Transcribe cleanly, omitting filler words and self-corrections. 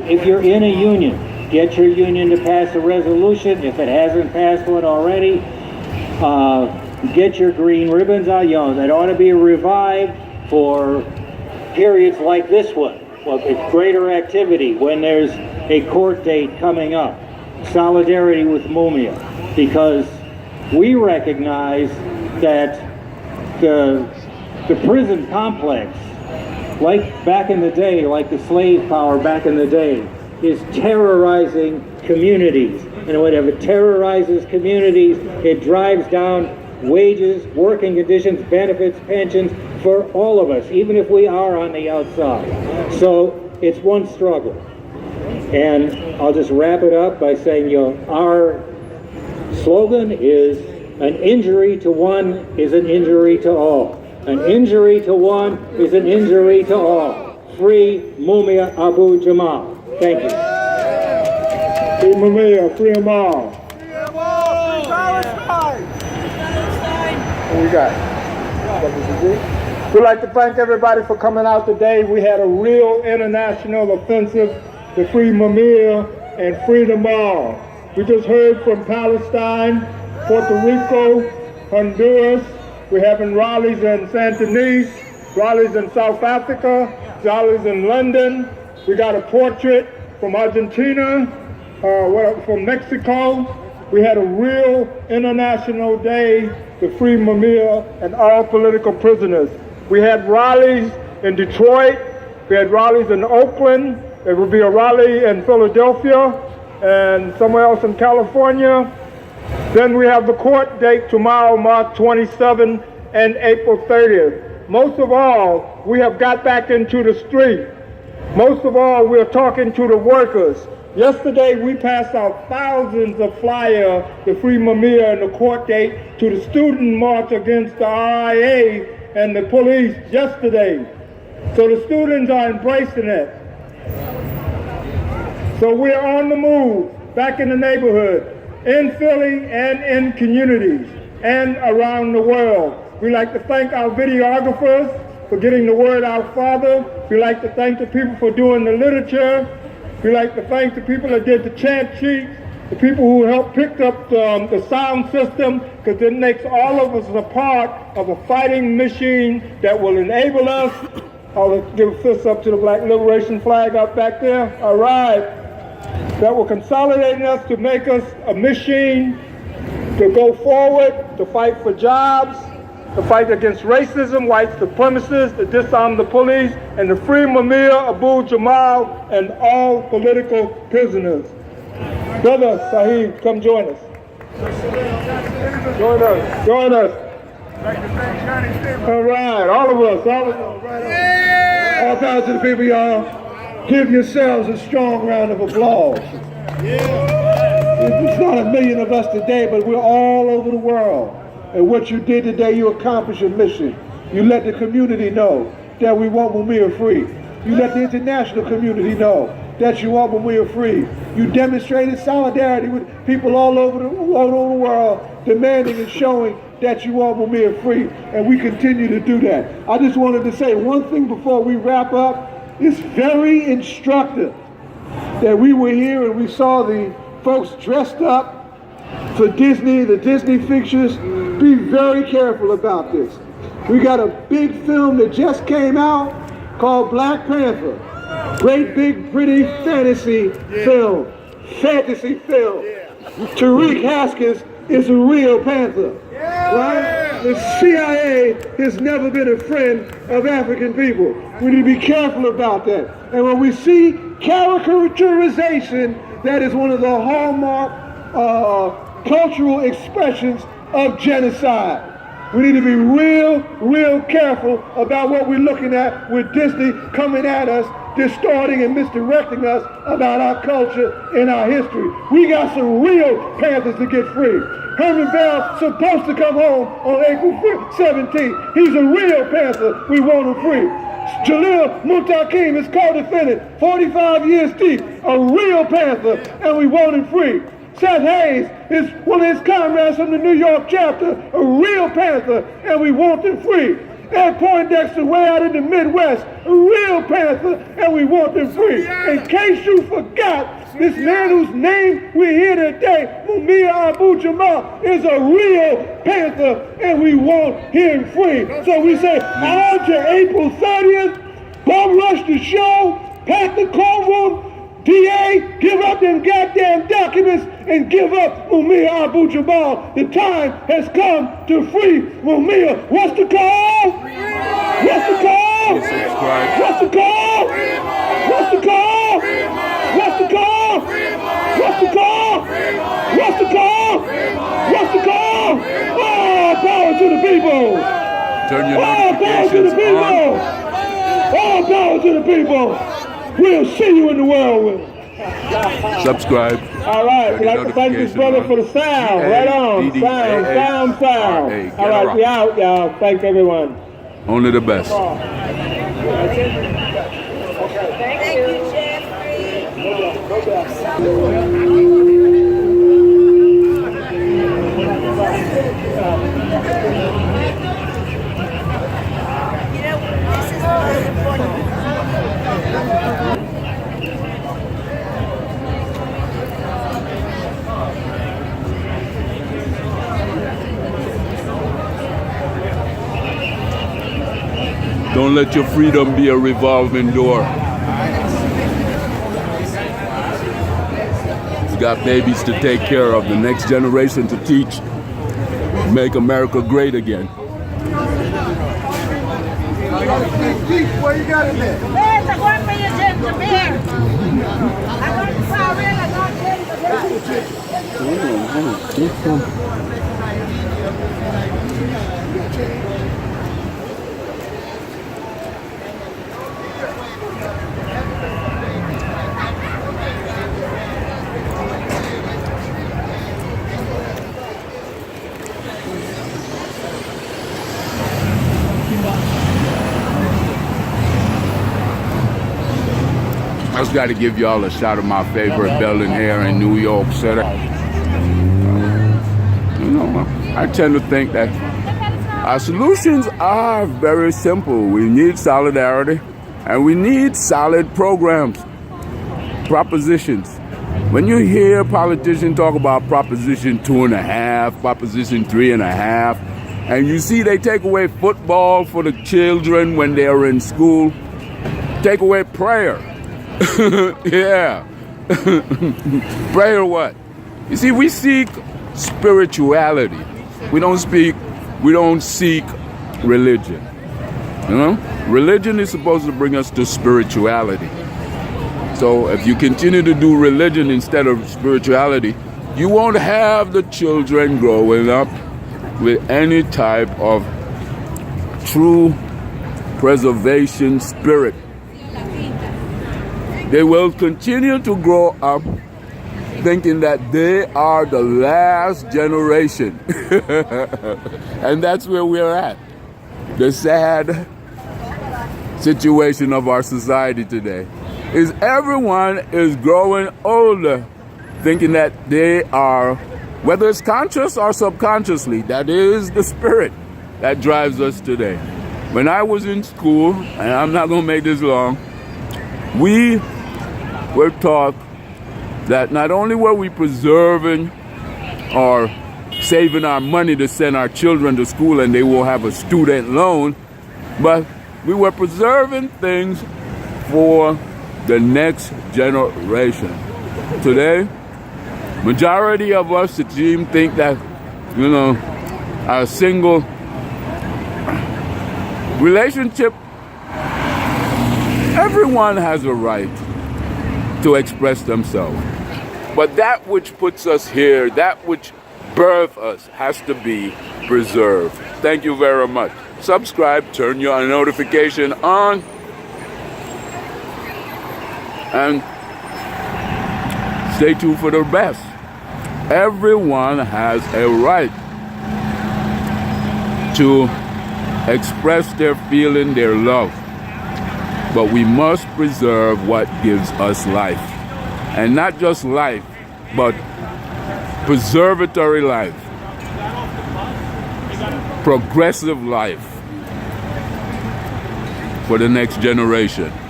if you're in a union, get your union to pass a resolution. If it hasn't passed one already, get your green ribbons out. That ought to be revived for periods like this one, with greater activity when there's a court date coming up. Solidarity with Mumia, because we recognize that the prison complex, like back in the day, like the slave power back in the day, is terrorizing communities. And whenever it terrorizes communities, it drives down wages, working conditions, benefits, pensions for all of us, even if we are on the outside. So it's one struggle. And I'll just wrap it up by saying, our slogan is, an injury to one is an injury to all. An injury to one is an injury to all. Free Mumia Abu-Jamal. Thank you. Free Mumia, free them all. Free them all, free Palestine. What we got? We'd like to thank everybody for coming out today. We had a real international offensive to free Mumia and free them all. We just heard from Palestine, Puerto Rico, Honduras. We're having rallies in Saint Denis, rallies in South Africa, rallies in London. We got a portrait from Argentina, from Mexico. We had a real international day to free Mumia and all political prisoners. We had rallies in Detroit. We had rallies in Oakland. There will be a rally in Philadelphia and somewhere else in California. Then we have the court date tomorrow, March 27th and April 30th. Most of all, we have got back into the street. Most of all, we're talking to the workers. Yesterday, we passed out thousands of flyers to free Mumia and the court date to the student march against the RIA and the police yesterday. So the students are embracing it. So we're on the move, back in the neighborhood, in Philly and in communities and around the world. We'd like to thank our videographers for getting the word out farther. We'd like to thank the people for doing the literature. We'd like to thank the people that did the chant sheets, the people who helped pick up the sound system, because it makes all of us a part of a fighting machine that will enable us. I'll give a fist up to the Black Liberation flag up back there. All right. That will consolidate us to make us a machine to go forward, to fight for jobs, to fight against racism, white supremacists, to disarm the police, and to free Mumia Abu-Jamal and all political prisoners. Brother Sahib, come join us. Join us. All right, all of us. All power to the people, y'all. Give yourselves a strong round of applause. It's not a million of us today, but we're all over the world. And what you did today, you accomplished your mission. You let the community know that we want Mumia free. You let the international community know that you want Mumia free. You demonstrated solidarity with people all over the world, demanding and showing that you want Mumia free. And we continue to do that. I just wanted to say one thing before we wrap up. It's very instructive that we were here and we saw the folks dressed up for Disney, the Disney fixtures. Be very careful about this. We got a big film that just came out called Black Panther. Great big pretty fantasy film. Fantasy film. Tariq Haskins is a real Panther. Right? The CIA has never been a friend of African people. We need to be careful about that. And when we see caricaturization, that is one of the hallmark cultural expressions of genocide. We need to be real careful about what we're looking at with Disney coming at us, distorting and misdirecting us about our culture and our history. We got some real Panthers to get free. Herman Bell's supposed to come home on April 17th. He's a real Panther. We want him free. Jalil Muntaqim is co-defendant, 45 years deep, a real Panther, and we want him free. Seth Hayes is one of his comrades from the New York chapter, a real Panther, and we want him free. and Poindexter way out in the Midwest, a real Panther, and we want them free. In case you forgot, this man whose name we hear today, Mumia Abu-Jamal, is a real Panther, and we want him free. So we say, on to April 30th, bum rush the show, pack the courtroom, DA, give up them goddamn documents and give up Mumia Abu-Jamal. The time has come to free Mumia. What's the call? What's the call? What's the call? What's the call? What's the call? What's the call? What's the call? What's the call? All power to the people. Turn your All power to the notifications people. on. All power to the people. We'll see you in the whirlwind. Subscribe. All right, we'd like to thank this brother for the sound. Right on. Sound. All right, we out, y'all. Thank everyone. Only the best. Thank you, Don't let your freedom be a revolving door. You got babies to take care of, the next generation to teach. Make America great again. What you got in there? There's a 1 million gentlemen here. I got the siren, I got I just got to give y'all a shot of my favorite building here in New York City. You know, I tend to think that our solutions are very simple. We need solidarity, and we need solid programs, propositions. When you hear politicians talk about Proposition 2.5, Proposition 3.5, and you see they take away football for the children when they're in school, take away prayer. Yeah. Prayer what? You see, we seek spirituality. We don't seek religion. You know? Religion is supposed to bring us to spirituality. So if you continue to do religion instead of spirituality, you won't have the children growing up with any type of true preservation spirit. They will continue to grow up thinking that they are the last generation. And that's where we're at. The sad situation of our society today is everyone is growing older thinking that they are, whether it's conscious or subconsciously, that is the spirit that drives us today. When I was in school, and I'm not going to make this long, we were taught that not only were we preserving or saving our money to send our children to school and they will have a student loan, but we were preserving things for the next generation. Today, majority of us, it seems, think that, you know, a single relationship, everyone has a right to express themselves. But that which puts us here, that which birthed us, has to be preserved. Thank you very much. Subscribe, turn your notification on, and stay tuned for the best. Everyone has a right to express their feeling, their love. But we must preserve what gives us life. And not just life, but preservatory life, progressive life, for the next generation.